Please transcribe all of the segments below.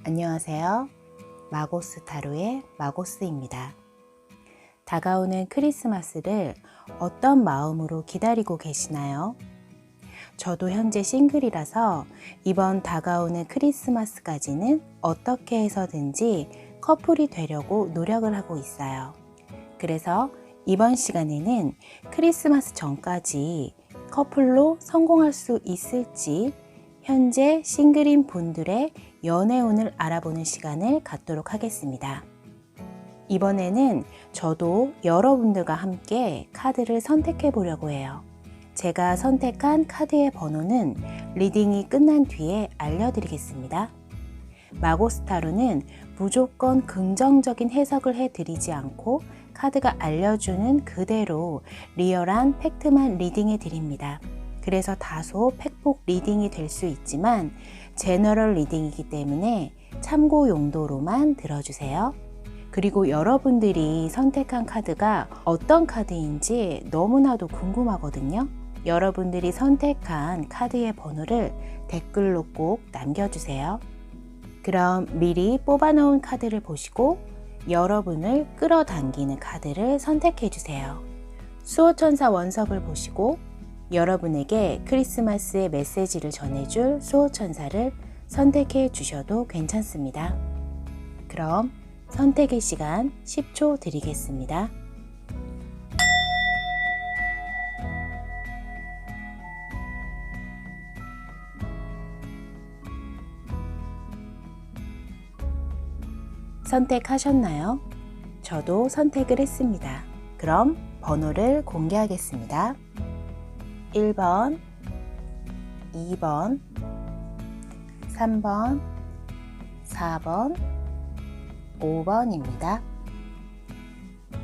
안녕하세요. 마고스 타로의 마고스입니다. 다가오는 크리스마스를 어떤 마음으로 기다리고 계시나요? 저도 현재 싱글이라서 이번 다가오는 크리스마스까지는 어떻게 해서든지 커플이 되려고 노력을 하고 있어요. 그래서 이번 시간에는 크리스마스 전까지 커플로 성공할 수 있을지 현재 싱글인 분들의 연애운을 알아보는 시간을 갖도록 하겠습니다. 이번에는 저도 여러분들과 함께 카드를 선택해 보려고 해요. 제가 선택한 카드의 번호는 리딩이 끝난 뒤에 알려드리겠습니다. 마고스타로는 무조건 긍정적인 해석을 해드리지 않고 카드가 알려주는 그대로 리얼한 팩트만 리딩해 드립니다. 그래서 다소 팩폭 리딩이 될 수 있지만 제너럴 리딩이기 때문에 참고 용도로만 들어주세요. 그리고 여러분들이 선택한 카드가 어떤 카드인지 너무나도 궁금하거든요. 여러분들이 선택한 카드의 번호를 댓글로 꼭 남겨주세요. 그럼 미리 뽑아놓은 카드를 보시고 여러분을 끌어당기는 카드를 선택해주세요. 수호천사 원석을 보시고 여러분에게 크리스마스의 메시지를 전해줄 수호천사를 선택해 주셔도 괜찮습니다. 그럼 선택의 시간 10초 드리겠습니다. 선택하셨나요? 저도 선택을 했습니다. 그럼 번호를 공개하겠습니다. 1번, 2번, 3번, 4번, 5번입니다.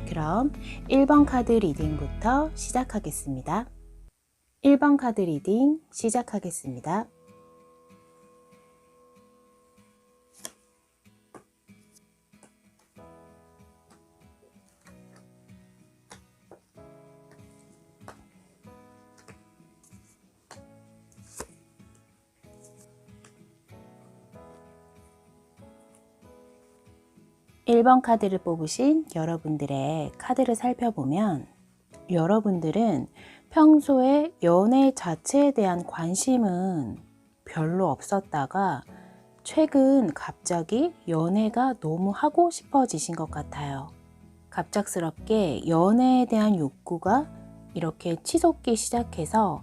그럼 1번 카드 리딩부터 시작하겠습니다. 1번 카드 리딩 시작하겠습니다. 일 번 카드를 뽑으신 여러분들의 카드를 살펴보면 여러분들은 평소에 연애 자체에 대한 관심은 별로 없었다가 최근 갑자기 연애가 너무 하고 싶어지신 것 같아요. 갑작스럽게 연애에 대한 욕구가 이렇게 치솟기 시작해서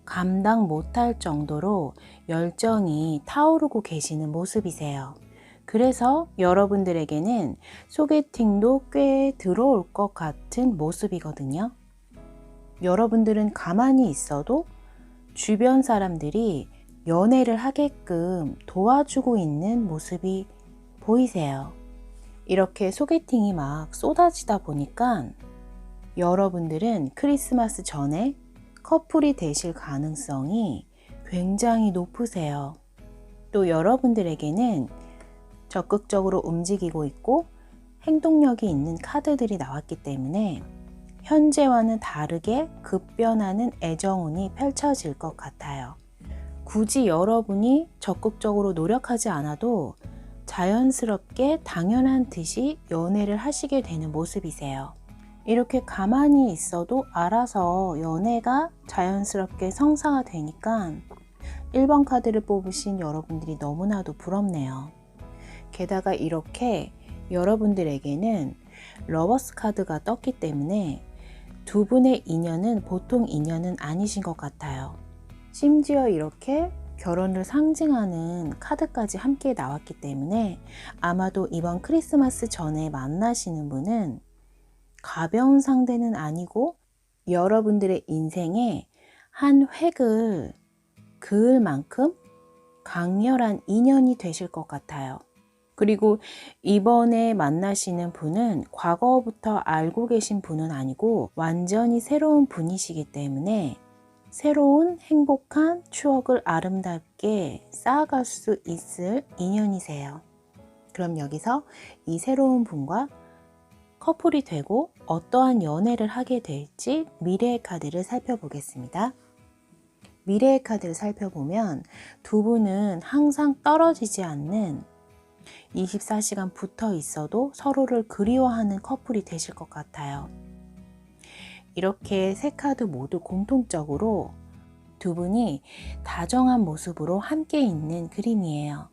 감당 못할 정도로 열정이 타오르고 계시는 모습이세요. 그래서 여러분들에게는 소개팅도 꽤 들어올 것 같은 모습이거든요. 여러분들은 가만히 있어도 주변 사람들이 연애를 하게끔 도와주고 있는 모습이 보이세요. 이렇게 소개팅이 막 쏟아지다 보니까 여러분들은 크리스마스 전에 커플이 되실 가능성이 굉장히 높으세요. 또 여러분들에게는 적극적으로 움직이고 있고 행동력이 있는 카드들이 나왔기 때문에 현재와는 다르게 급변하는 애정운이 펼쳐질 것 같아요. 굳이 여러분이 적극적으로 노력하지 않아도 자연스럽게 당연한 듯이 연애를 하시게 되는 모습이세요. 이렇게 가만히 있어도 알아서 연애가 자연스럽게 성사가 되니까 1번 카드를 뽑으신 여러분들이 너무나도 부럽네요. 게다가 이렇게 여러분들에게는 러버스 카드가 떴기 때문에 두 분의 인연은 보통 인연은 아니신 것 같아요. 심지어 이렇게 결혼을 상징하는 카드까지 함께 나왔기 때문에 아마도 이번 크리스마스 전에 만나시는 분은 가벼운 상대는 아니고 여러분들의 인생에 한 획을 그을 만큼 강렬한 인연이 되실 것 같아요. 그리고 이번에 만나시는 분은 과거부터 알고 계신 분은 아니고 완전히 새로운 분이시기 때문에 새로운 행복한 추억을 아름답게 쌓아갈 수 있을 인연이세요. 그럼 여기서 이 새로운 분과 커플이 되고 어떠한 연애를 하게 될지 미래의 카드를 살펴보겠습니다. 미래의 카드를 살펴보면 두 분은 항상 떨어지지 않는 24시간 붙어 있어도 서로를 그리워하는 커플이 되실 것 같아요. 이렇게 세 카드 모두 공통적으로 두 분이 다정한 모습으로 함께 있는 그림이에요.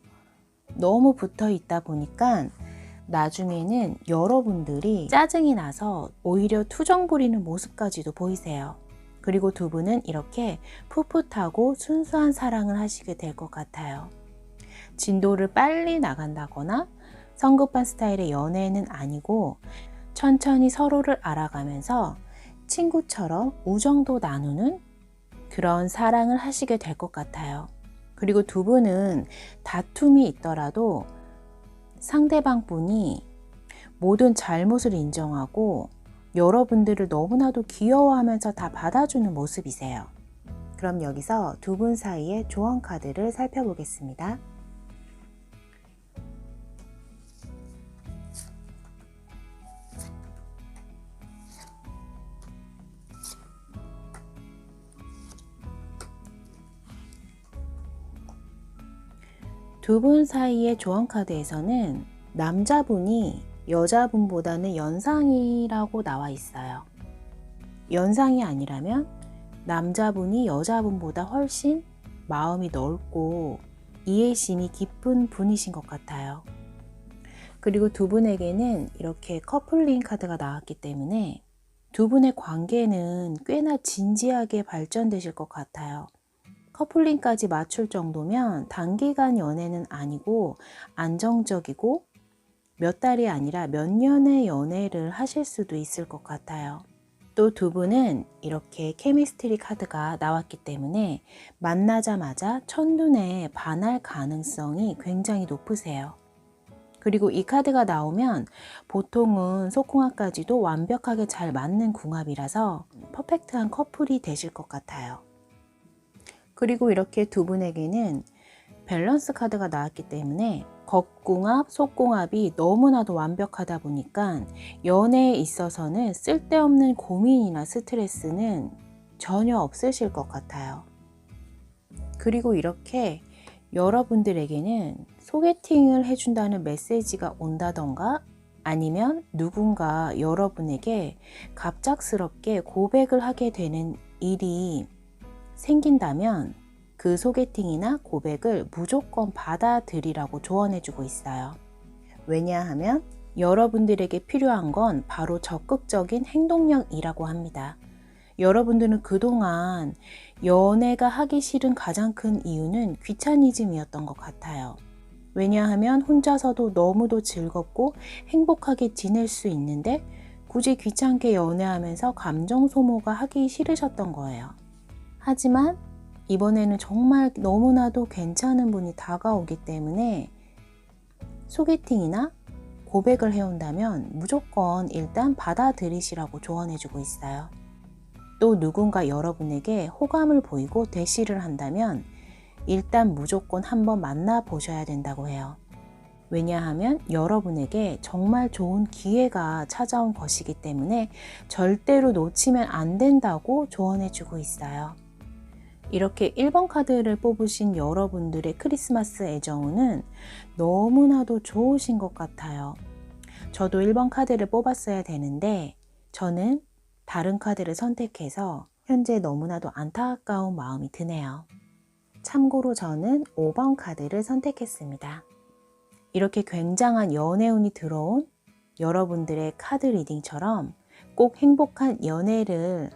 너무 붙어 있다 보니까 나중에는 여러분들이 짜증이 나서 오히려 투정 부리는 모습까지도 보이세요. 그리고 두 분은 이렇게 풋풋하고 순수한 사랑을 하시게 될 것 같아요. 진도를 빨리 나간다거나 성급한 스타일의 연애는 아니고 천천히 서로를 알아가면서 친구처럼 우정도 나누는 그런 사랑을 하시게 될 것 같아요. 그리고 두 분은 다툼이 있더라도 상대방 분이 모든 잘못을 인정하고 여러분들을 너무나도 귀여워하면서 다 받아주는 모습이세요. 그럼 여기서 두 분 사이의 조언 카드를 살펴보겠습니다. 두 분 사이의 조언 카드에서는 남자분이 여자분보다는 연상이라고 나와 있어요. 연상이 아니라면 남자분이 여자분보다 훨씬 마음이 넓고 이해심이 깊은 분이신 것 같아요. 그리고 두 분에게는 이렇게 커플링 카드가 나왔기 때문에 두 분의 관계는 꽤나 진지하게 발전되실 것 같아요. 커플링까지 맞출 정도면 단기간 연애는 아니고 안정적이고 몇 달이 아니라 몇 년의 연애를 하실 수도 있을 것 같아요. 또 두 분은 이렇게 케미스트리 카드가 나왔기 때문에 만나자마자 첫눈에 반할 가능성이 굉장히 높으세요. 그리고 이 카드가 나오면 보통은 속궁합까지도 완벽하게 잘 맞는 궁합이라서 퍼펙트한 커플이 되실 것 같아요. 그리고 이렇게 두 분에게는 밸런스 카드가 나왔기 때문에 겉궁합, 속궁합이 너무나도 완벽하다 보니까 연애에 있어서는 쓸데없는 고민이나 스트레스는 전혀 없으실 것 같아요. 그리고 이렇게 여러분들에게는 소개팅을 해준다는 메시지가 온다던가 아니면 누군가 여러분에게 갑작스럽게 고백을 하게 되는 일이 생긴다면 그 소개팅이나 고백을 무조건 받아들이라고 조언해주고 있어요. 왜냐하면 여러분들에게 필요한 건 바로 적극적인 행동력이라고 합니다. 여러분들은 그동안 연애가 하기 싫은 가장 큰 이유는 귀차니즘이었던 것 같아요. 왜냐하면 혼자서도 너무도 즐겁고 행복하게 지낼 수 있는데 굳이 귀찮게 연애하면서 감정 소모가 하기 싫으셨던 거예요. 하지만 이번에는 정말 너무나도 괜찮은 분이 다가오기 때문에 소개팅이나 고백을 해온다면 무조건 일단 받아들이시라고 조언해주고 있어요. 또 누군가 여러분에게 호감을 보이고 대시를 한다면 일단 무조건 한번 만나보셔야 된다고 해요. 왜냐하면 여러분에게 정말 좋은 기회가 찾아온 것이기 때문에 절대로 놓치면 안 된다고 조언해주고 있어요. 이렇게 1번 카드를 뽑으신 여러분들의 크리스마스 애정운은 너무나도 좋으신 것 같아요. 저도 1번 카드를 뽑았어야 되는데 저는 다른 카드를 선택해서 현재 너무나도 안타까운 마음이 드네요. 참고로 저는 5번 카드를 선택했습니다. 이렇게 굉장한 연애운이 들어온 여러분들의 카드 리딩처럼 꼭 행복한 연애를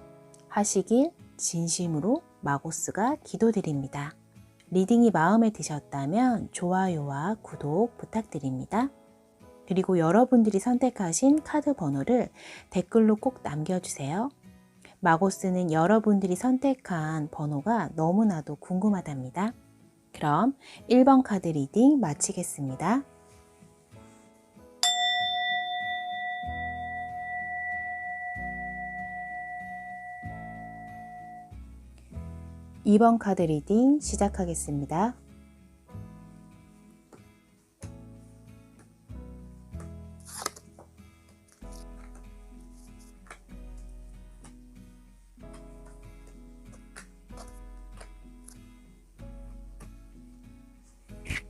하시길 진심으로 마고스가 기도드립니다. 리딩이 마음에 드셨다면 좋아요와 구독 부탁드립니다. 그리고 여러분들이 선택하신 카드 번호를 댓글로 꼭 남겨주세요. 마고스는 여러분들이 선택한 번호가 너무나도 궁금하답니다. 그럼 1번 카드 리딩 마치겠습니다. 2번 카드 리딩 시작하겠습니다.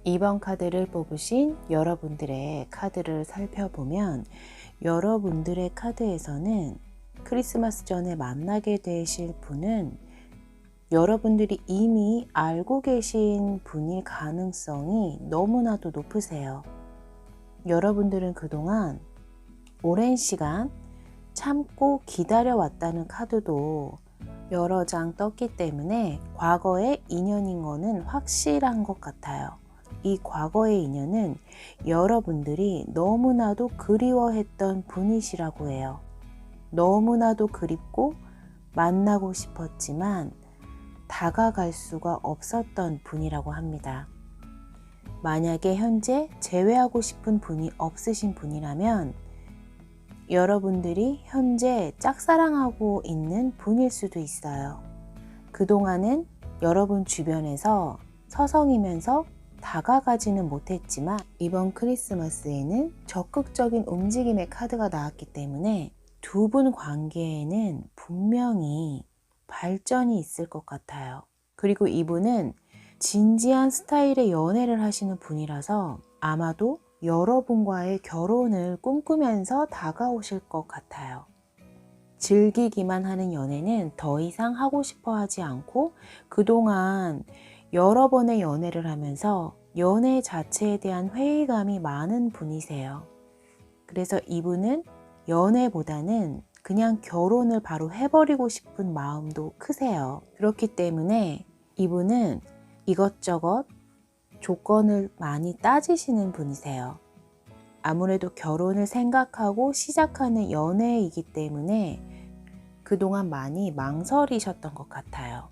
2번 카드를 뽑으신 여러분들의 카드를 살펴보면 여러분들의 카드에서는 크리스마스 전에 만나게 되실 분은 여러분들이 이미 알고 계신 분일 가능성이 너무나도 높으세요. 여러분들은 그동안 오랜 시간 참고 기다려왔다는 카드도 여러 장 떴기 때문에 과거의 인연인 거는 확실한 것 같아요. 이 과거의 인연은 여러분들이 너무나도 그리워했던 분이시라고 해요. 너무나도 그립고 만나고 싶었지만 다가갈 수가 없었던 분이라고 합니다. 만약에 현재 재회하고 싶은 분이 없으신 분이라면 여러분들이 현재 짝사랑하고 있는 분일 수도 있어요. 그동안은 여러분 주변에서 서성이면서 다가가지는 못했지만 이번 크리스마스에는 적극적인 움직임의 카드가 나왔기 때문에 두 분 관계에는 분명히 발전이 있을 것 같아요. 그리고 이분은 진지한 스타일의 연애를 하시는 분이라서 아마도 여러분과의 결혼을 꿈꾸면서 다가오실 것 같아요. 즐기기만 하는 연애는 더 이상 하고 싶어 하지 않고 그동안 여러 번의 연애를 하면서 연애 자체에 대한 회의감이 많은 분이세요. 그래서 이분은 연애보다는 그냥 결혼을 바로 해버리고 싶은 마음도 크세요. 그렇기 때문에 이분은 이것저것 조건을 많이 따지시는 분이세요. 아무래도 결혼을 생각하고 시작하는 연애이기 때문에 그동안 많이 망설이셨던 것 같아요.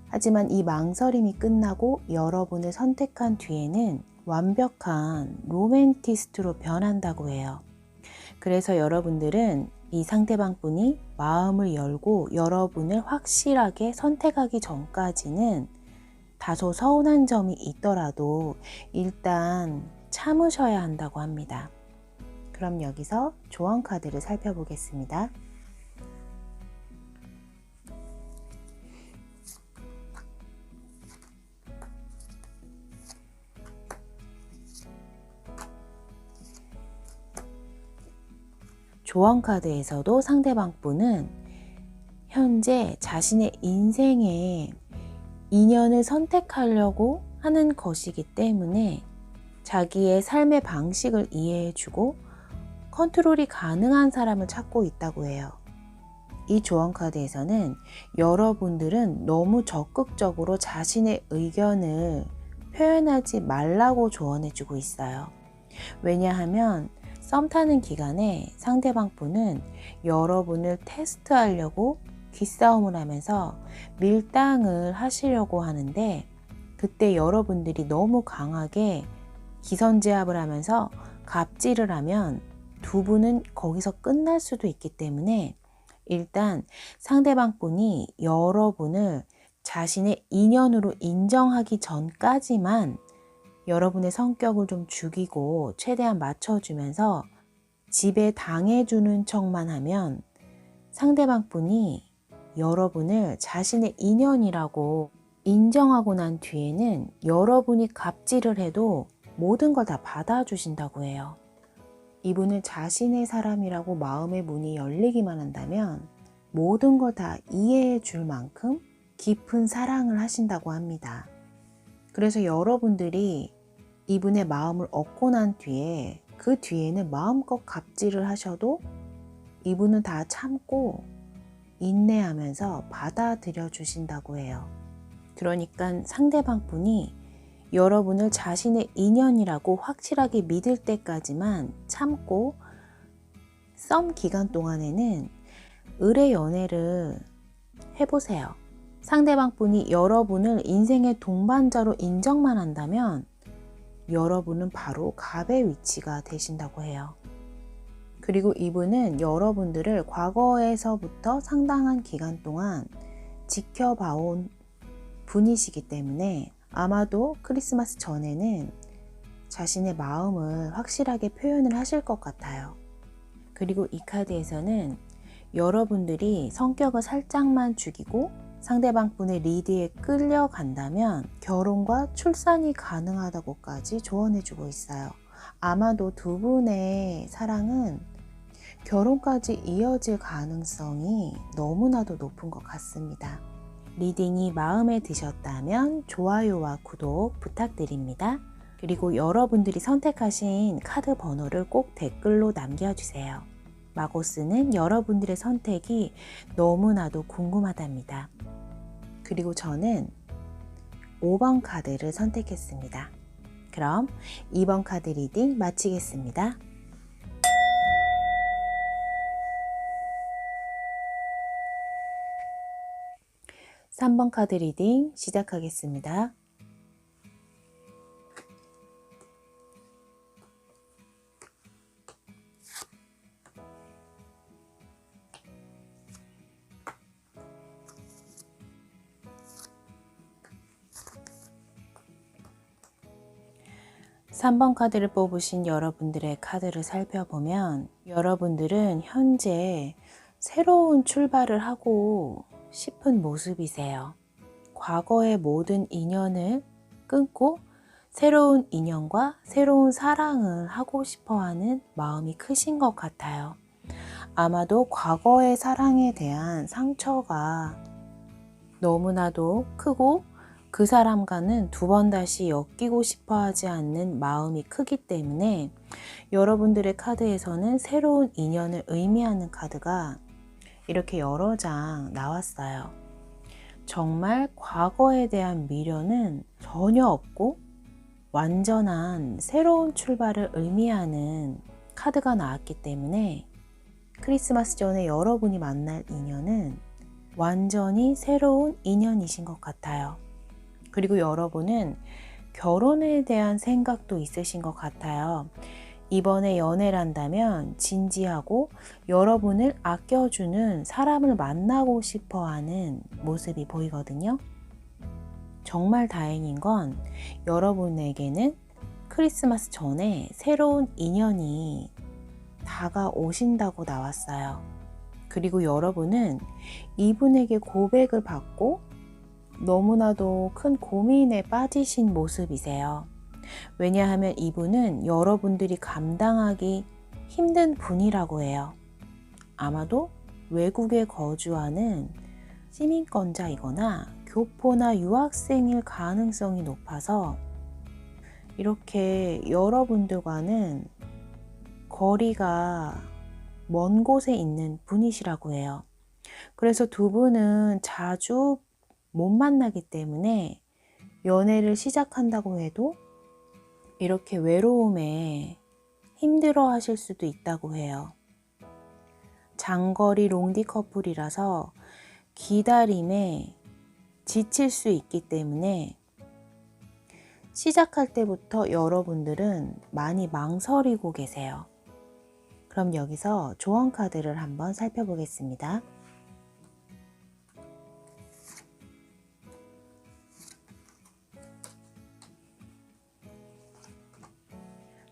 하지만 이 망설임이 끝나고 여러분을 선택한 뒤에는 완벽한 로맨티스트로 변한다고 해요. 그래서 여러분들은 이 상대방 분이 마음을 열고 여러분을 확실하게 선택하기 전까지는 다소 서운한 점이 있더라도 일단 참으셔야 한다고 합니다. 그럼 여기서 조언 카드를 살펴보겠습니다. 조언 카드에서도 상대방 분은 현재 자신의 인생에 인연을 선택하려고 하는 것이기 때문에 자기의 삶의 방식을 이해해주고 컨트롤이 가능한 사람을 찾고 있다고 해요. 이 조언 카드에서는 여러분들은 너무 적극적으로 자신의 의견을 표현하지 말라고 조언해주고 있어요. 왜냐하면 썸 타는 기간에 상대방 분은 여러분을 테스트하려고 기싸움을 하면서 밀당을 하시려고 하는데 그때 여러분들이 너무 강하게 기선제압을 하면서 갑질을 하면 두 분은 거기서 끝날 수도 있기 때문에 일단 상대방 분이 여러분을 자신의 인연으로 인정하기 전까지만 여러분의 성격을 좀 죽이고 최대한 맞춰주면서 지배 당해주는 척만 하면 상대방 분이 여러분을 자신의 인연이라고 인정하고 난 뒤에는 여러분이 갑질을 해도 모든 걸 다 받아주신다고 해요. 이분은 자신의 사람이라고 마음의 문이 열리기만 한다면 모든 걸 다 이해해 줄 만큼 깊은 사랑을 하신다고 합니다. 그래서 여러분들이 이분의 마음을 얻고 난 뒤에 그 뒤에는 마음껏 갑질을 하셔도 이분은 다 참고 인내하면서 받아들여 주신다고 해요. 그러니까 상대방 분이 여러분을 자신의 인연이라고 확실하게 믿을 때까지만 참고 썸 기간 동안에는 의뢰 연애를 해보세요. 상대방 분이 여러분을 인생의 동반자로 인정만 한다면 여러분은 바로 갑의 위치가 되신다고 해요. 그리고 이분은 여러분들을 과거에서부터 상당한 기간 동안 지켜봐온 분이시기 때문에 아마도 크리스마스 전에는 자신의 마음을 확실하게 표현을 하실 것 같아요. 그리고 이 카드에서는 여러분들이 성격을 살짝만 죽이고 상대방 분의 리드에 끌려간다면 결혼과 출산이 가능하다고까지 조언해주고 있어요. 아마도 두 분의 사랑은 결혼까지 이어질 가능성이 너무나도 높은 것 같습니다. 리딩이 마음에 드셨다면 좋아요와 구독 부탁드립니다. 그리고 여러분들이 선택하신 카드 번호를 꼭 댓글로 남겨주세요. 마고스는 여러분들의 선택이 너무나도 궁금하답니다. 그리고 저는 5번 카드를 선택했습니다. 그럼 2번 카드 리딩 마치겠습니다. 3번 카드 리딩 시작하겠습니다. 삼 번 카드를 뽑으신 여러분들의 카드를 살펴보면 여러분들은 현재 새로운 출발을 하고 싶은 모습이세요. 과거의 모든 인연을 끊고 새로운 인연과 새로운 사랑을 하고 싶어하는 마음이 크신 것 같아요. 아마도 과거의 사랑에 대한 상처가 너무나도 크고 그 사람과는 두 번 다시 엮이고 싶어 하지 않는 마음이 크기 때문에 여러분들의 카드에서는 새로운 인연을 의미하는 카드가 이렇게 여러 장 나왔어요. 정말 과거에 대한 미련은 전혀 없고 완전한 새로운 출발을 의미하는 카드가 나왔기 때문에 크리스마스 전에 여러분이 만날 인연은 완전히 새로운 인연이신 것 같아요. 그리고 여러분은 결혼에 대한 생각도 있으신 것 같아요. 이번에 연애를 한다면 진지하고 여러분을 아껴주는 사람을 만나고 싶어 하는 모습이 보이거든요. 정말 다행인 건 여러분에게는 크리스마스 전에 새로운 인연이 다가오신다고 나왔어요. 그리고 여러분은 이분에게 고백을 받고 너무나도 큰 고민에 빠지신 모습이세요. 왜냐하면 이분은 여러분들이 감당하기 힘든 분이라고 해요. 아마도 외국에 거주하는 시민권자이거나 교포나 유학생일 가능성이 높아서 이렇게 여러분들과는 거리가 먼 곳에 있는 분이시라고 해요. 그래서 두 분은 자주 못 만나기 때문에 연애를 시작한다고 해도 이렇게 외로움에 힘들어 하실 수도 있다고 해요. 장거리 롱디 커플이라서 기다림에 지칠 수 있기 때문에 시작할 때부터 여러분들은 많이 망설이고 계세요. 그럼 여기서 조언 카드를 한번 살펴보겠습니다.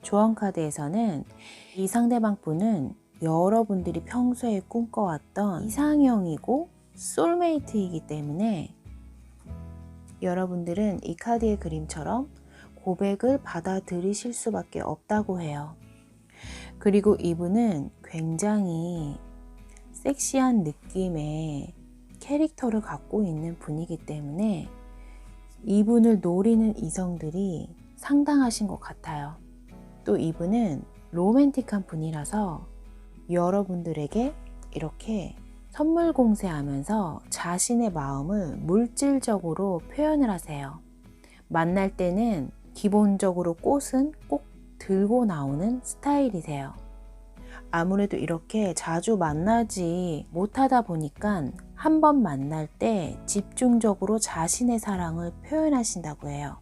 조언 카드에서는 이 상대방 분은 여러분들이 평소에 꿈꿔왔던 이상형이고 소울메이트이기 때문에 여러분들은 이 카드의 그림처럼 고백을 받아들이실 수밖에 없다고 해요. 그리고 이분은 굉장히 섹시한 느낌의 캐릭터를 갖고 있는 분이기 때문에 이분을 노리는 이성들이 상당하신 것 같아요. 또 이분은 로맨틱한 분이라서 여러분들에게 이렇게 선물 공세하면서 자신의 마음을 물질적으로 표현을 하세요. 만날 때는 기본적으로 꽃은 꼭 들고 나오는 스타일이세요. 아무래도 이렇게 자주 만나지 못하다 보니까 한 번 만날 때 집중적으로 자신의 사랑을 표현하신다고 해요.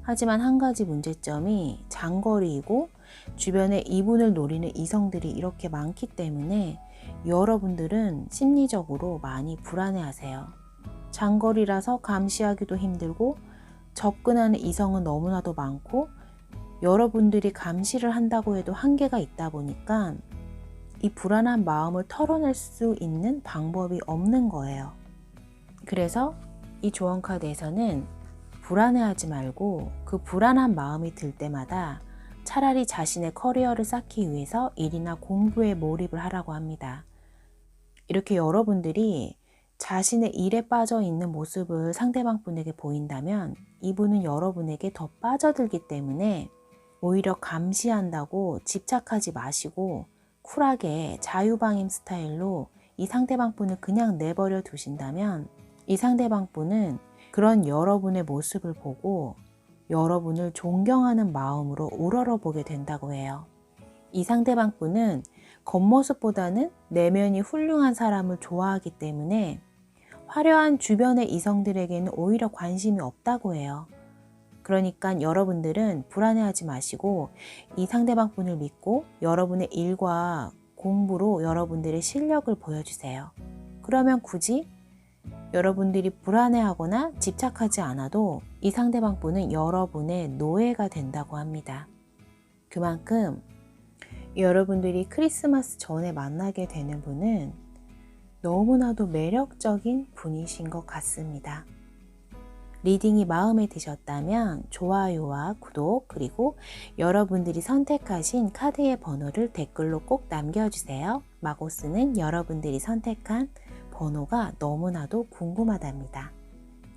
하지만 한 가지 문제점이 장거리이고 주변에 이분을 노리는 이성들이 이렇게 많기 때문에 여러분들은 심리적으로 많이 불안해하세요. 장거리라서 감시하기도 힘들고 접근하는 이성은 너무나도 많고 여러분들이 감시를 한다고 해도 한계가 있다 보니까 이 불안한 마음을 털어낼 수 있는 방법이 없는 거예요. 그래서 이 조언 카드에서는 불안해하지 말고 그 불안한 마음이 들 때마다 차라리 자신의 커리어를 쌓기 위해서 일이나 공부에 몰입을 하라고 합니다. 이렇게 여러분들이 자신의 일에 빠져 있는 모습을 상대방 분에게 보인다면 이분은 여러분에게 더 빠져들기 때문에 오히려 감시한다고 집착하지 마시고 쿨하게 자유방임 스타일로 이 상대방 분을 그냥 내버려 두신다면 이 상대방 분은 그런 여러분의 모습을 보고 여러분을 존경하는 마음으로 우러러보게 된다고 해요. 이 상대방 분은 겉모습보다는 내면이 훌륭한 사람을 좋아하기 때문에 화려한 주변의 이성들에게는 오히려 관심이 없다고 해요. 그러니까 여러분들은 불안해하지 마시고 이 상대방 분을 믿고 여러분의 일과 공부로 여러분들의 실력을 보여주세요. 그러면 굳이 여러분들이 불안해하거나 집착하지 않아도 이 상대방 분은 여러분의 노예가 된다고 합니다. 그만큼 여러분들이 크리스마스 전에 만나게 되는 분은 너무나도 매력적인 분이신 것 같습니다. 리딩이 마음에 드셨다면 좋아요와 구독 그리고 여러분들이 선택하신 카드의 번호를 댓글로 꼭 남겨주세요. 마고스는 여러분들이 선택한 번호가 너무나도 궁금하답니다.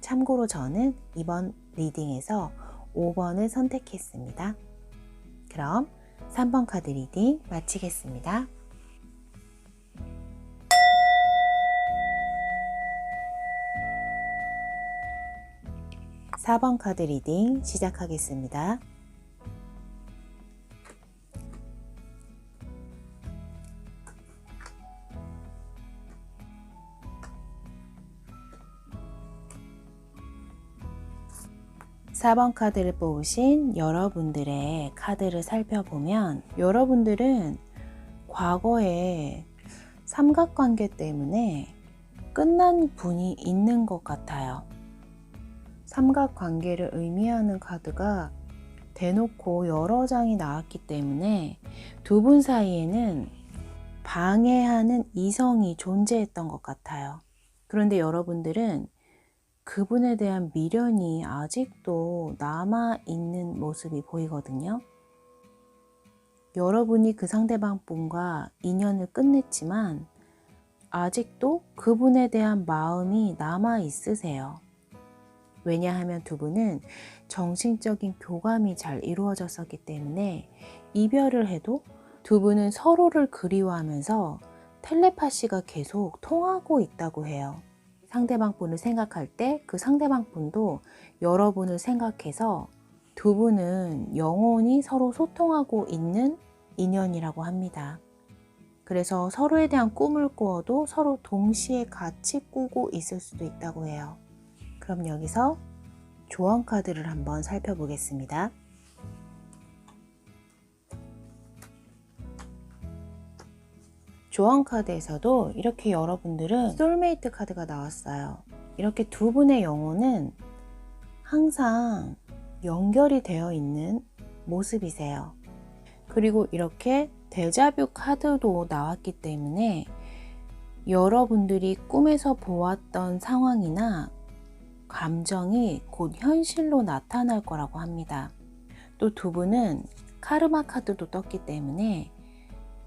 참고로 저는 이번 리딩에서 5번을 선택했습니다. 그럼 3번 카드 리딩 마치겠습니다. 4번 카드 리딩 시작하겠습니다. (4번) 카드를 뽑으신 여러분들의 카드를 살펴보면 여러분들은 과거에 삼각관계 때문에 끝난 분이 있는 것 같아요. 삼각관계를 의미하는 카드가 대놓고 여러 장이 나왔기 때문에 두 분 사이에는 방해하는 이성이 존재했던 것 같아요. 그런데 여러분들은 그분에 대한 미련이 아직도 남아있는 모습이 보이거든요. 여러분이 그 상대방 분과 인연을 끝냈지만 아직도 그분에 대한 마음이 남아있으세요. 왜냐하면 두 분은 정신적인 교감이 잘 이루어졌었기 때문에 이별을 해도 두 분은 서로를 그리워하면서 텔레파시가 계속 통하고 있다고 해요. 상대방 분을 생각할 때 그 상대방 분도 여러분을 생각해서 두 분은 영원히 서로 소통하고 있는 인연이라고 합니다. 그래서 서로에 대한 꿈을 꾸어도 서로 동시에 같이 꾸고 있을 수도 있다고 해요. 그럼 여기서 조언 카드를 한번 살펴보겠습니다. 조언 카드에서도 이렇게 여러분들은 소울메이트 카드가 나왔어요. 이렇게 두 분의 영혼은 항상 연결이 되어 있는 모습이세요. 그리고 이렇게 데자뷰 카드도 나왔기 때문에 여러분들이 꿈에서 보았던 상황이나 감정이 곧 현실로 나타날 거라고 합니다. 또 두 분은 카르마 카드도 떴기 때문에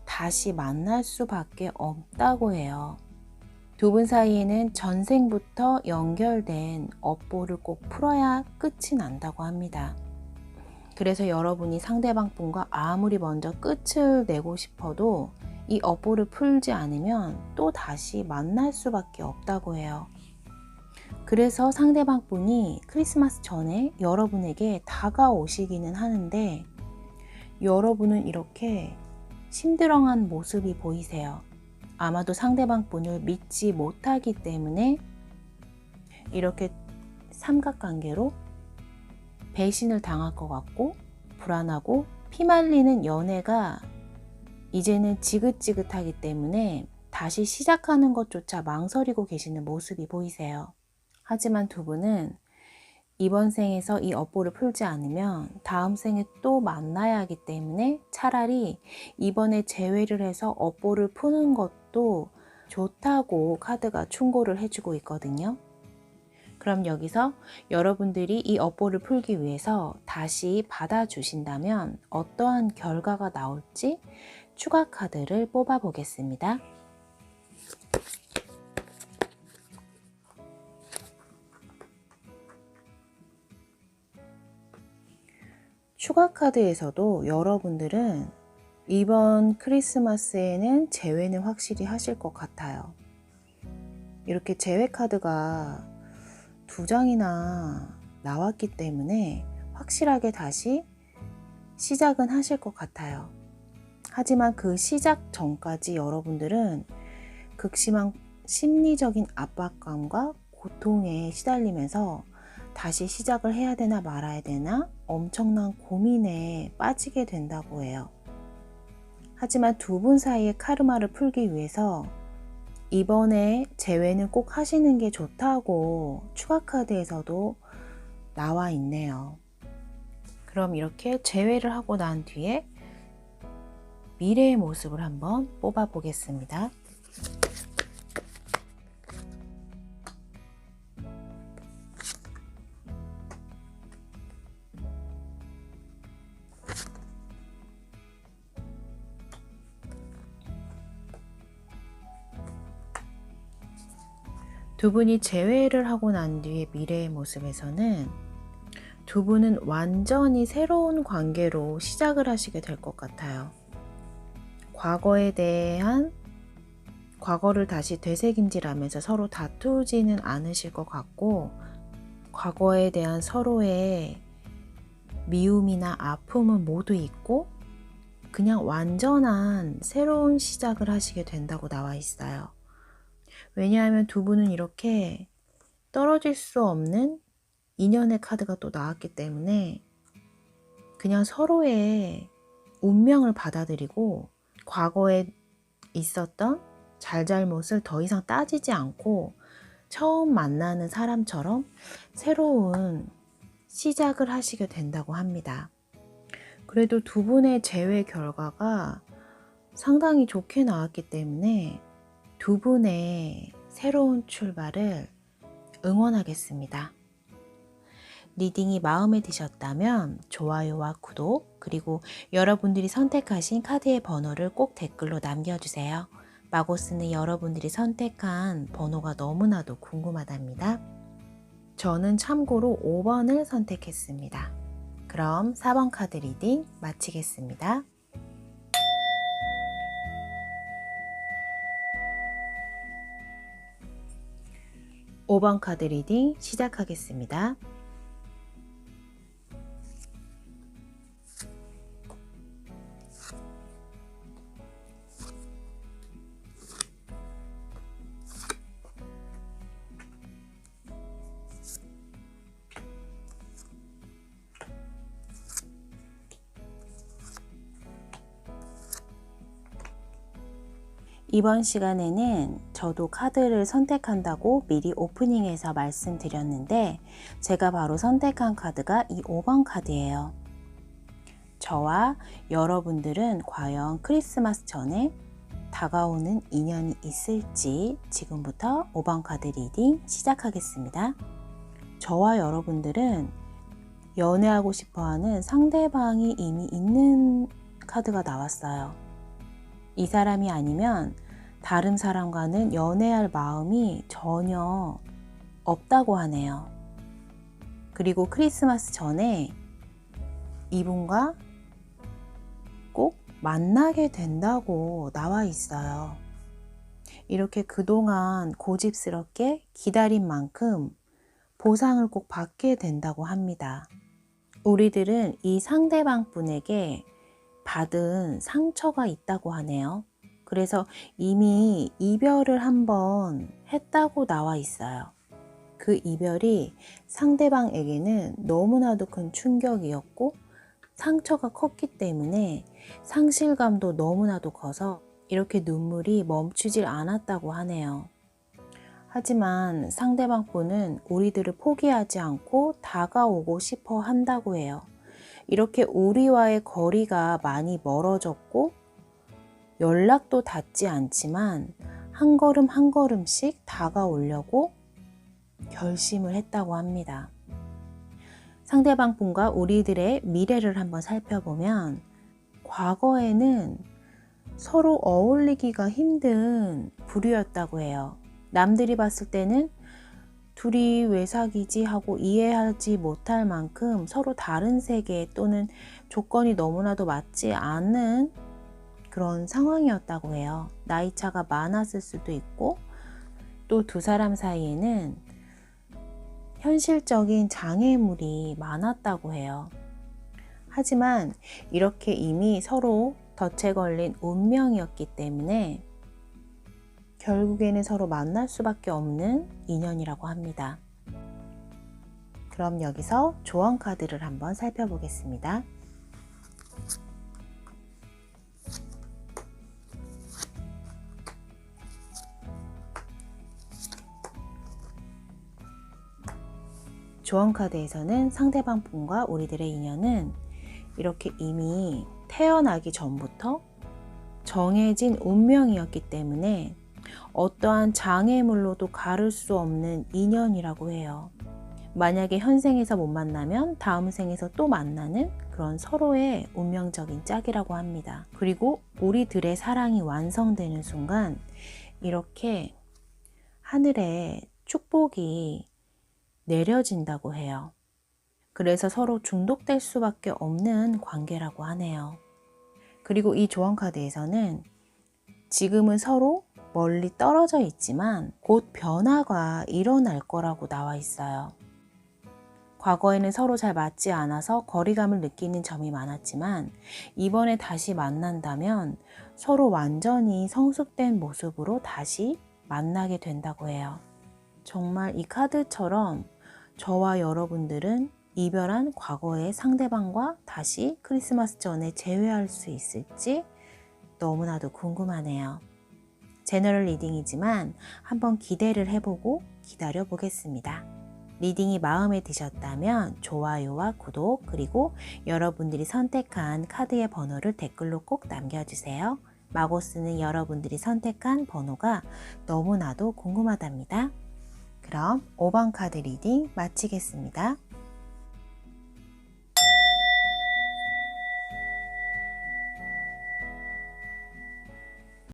다시 만날 수밖에 없다고 해요. 두 분 사이에는 전생부터 연결된 업보를 꼭 풀어야 끝이 난다고 합니다. 그래서 여러분이 상대방 분과 아무리 먼저 끝을 내고 싶어도 이 업보를 풀지 않으면 또 다시 만날 수밖에 없다고 해요. 그래서 상대방 분이 크리스마스 전에 여러분에게 다가오시기는 하는데 여러분은 이렇게 심드렁한 모습이 보이세요. 아마도 상대방 분을 믿지 못하기 때문에 이렇게 삼각관계로 배신을 당할 것 같고 불안하고 피말리는 연애가 이제는 지긋지긋하기 때문에 다시 시작하는 것조차 망설이고 계시는 모습이 보이세요. 하지만 두 분은 이번 생에서 이 업보를 풀지 않으면 다음 생에 또 만나야 하기 때문에 차라리 이번에 제외를 해서 업보를 푸는 것도 좋다고 카드가 충고를 해주고 있거든요. 그럼 여기서 여러분들이 이 업보를 풀기 위해서 다시 받아주신다면 어떠한 결과가 나올지 추가 카드를 뽑아 보겠습니다. 추가 카드에서도 여러분들은 이번 크리스마스에는 재회는 확실히 하실 것 같아요. 이렇게 재회 카드가 2장이나 나왔기 때문에 확실하게 다시 시작은 하실 것 같아요. 하지만 그 시작 전까지 여러분들은 극심한 심리적인 압박감과 고통에 시달리면서 다시 시작을 해야 되나 말아야 되나 엄청난 고민에 빠지게 된다고 해요. 하지만 두 분 사이의 카르마를 풀기 위해서 이번에 재회는 꼭 하시는 게 좋다고 추가 카드에서도 나와 있네요. 그럼 이렇게 재회를 하고 난 뒤에 미래의 모습을 한번 뽑아 보겠습니다. 두 분이 재회를 하고 난 뒤의 미래의 모습에서는 두 분은 완전히 새로운 관계로 시작을 하시게 될 것 같아요. 과거를 다시 되새김질하면서 서로 다투지는 않으실 것 같고, 과거에 대한 서로의 미움이나 아픔은 모두 잊고 그냥 완전한 새로운 시작을 하시게 된다고 나와 있어요. 왜냐하면 두 분은 이렇게 떨어질 수 없는 인연의 카드가 또 나왔기 때문에 그냥 서로의 운명을 받아들이고 과거에 있었던 잘잘못을 더 이상 따지지 않고 처음 만나는 사람처럼 새로운 시작을 하시게 된다고 합니다. 그래도 두 분의 재회 결과가 상당히 좋게 나왔기 때문에 두 분의 새로운 출발을 응원하겠습니다. 리딩이 마음에 드셨다면 좋아요와 구독, 그리고 여러분들이 선택하신 카드의 번호를 꼭 댓글로 남겨주세요. 마고스는 여러분들이 선택한 번호가 너무나도 궁금하답니다. 저는 참고로 5번을 선택했습니다. 그럼 4번 카드 리딩 마치겠습니다. 5번 카드 리딩 시작하겠습니다. 이번 시간에는 저도 카드를 선택한다고 미리 오프닝에서 말씀드렸는데 제가 바로 선택한 카드가 이 5번 카드예요. 저와 여러분들은 과연 크리스마스 전에 다가오는 인연이 있을지 지금부터 5번 카드 리딩 시작하겠습니다. 저와 여러분들은 연애하고 싶어하는 상대방이 이미 있는 카드가 나왔어요. 이 사람이 아니면 다른 사람과는 연애할 마음이 전혀 없다고 하네요. 그리고 크리스마스 전에 이분과 꼭 만나게 된다고 나와 있어요. 이렇게 그동안 고집스럽게 기다린 만큼 보상을 꼭 받게 된다고 합니다. 우리들은 이 상대방 분에게 받은 상처가 있다고 하네요. 그래서 이미 이별을 한번 했다고 나와 있어요. 그 이별이 상대방에게는 너무나도 큰 충격이었고 상처가 컸기 때문에 상실감도 너무나도 커서 이렇게 눈물이 멈추질 않았다고 하네요. 하지만 상대방 분은 우리들을 포기하지 않고 다가오고 싶어 한다고 해요. 이렇게 우리와의 거리가 많이 멀어졌고 연락도 닿지 않지만 한 걸음 한 걸음씩 다가오려고 결심을 했다고 합니다. 상대방 분과 우리들의 미래를 한번 살펴보면 과거에는 서로 어울리기가 힘든 부류였다고 해요. 남들이 봤을 때는 둘이 왜 사귀지 하고 이해하지 못할 만큼 서로 다른 세계 또는 조건이 너무나도 맞지 않은 그런 상황이었다고 해요. 나이 차가 많았을 수도 있고 또 두 사람 사이에는 현실적인 장애물이 많았다고 해요. 하지만 이렇게 이미 서로 덫에 걸린 운명이었기 때문에 결국에는 서로 만날 수밖에 없는 인연이라고 합니다. 그럼 여기서 조언 카드를 한번 살펴보겠습니다. 조언 카드에서는 상대방 분과 우리들의 인연은 이렇게 이미 태어나기 전부터 정해진 운명이었기 때문에 어떠한 장애물로도 가를 수 없는 인연이라고 해요. 만약에 현생에서 못 만나면 다음 생에서 또 만나는 그런 서로의 운명적인 짝이라고 합니다. 그리고 우리들의 사랑이 완성되는 순간 이렇게 하늘에 축복이 내려진다고 해요. 그래서 서로 중독될 수밖에 없는 관계라고 하네요. 그리고 이 조언 카드에서는 지금은 서로 멀리 떨어져 있지만 곧 변화가 일어날 거라고 나와 있어요. 과거에는 서로 잘 맞지 않아서 거리감을 느끼는 점이 많았지만 이번에 다시 만난다면 서로 완전히 성숙된 모습으로 다시 만나게 된다고 해요. 정말 이 카드처럼 저와 여러분들은 이별한 과거의 상대방과 다시 크리스마스 전에 재회할 수 있을지 너무나도 궁금하네요. 제너럴 리딩이지만 한번 기대를 해보고 기다려 보겠습니다. 리딩이 마음에 드셨다면 좋아요와 구독 그리고 여러분들이 선택한 카드의 번호를 댓글로 꼭 남겨주세요. 마고스는 여러분들이 선택한 번호가 너무나도 궁금하답니다. 그럼 5번 카드 리딩 마치겠습니다.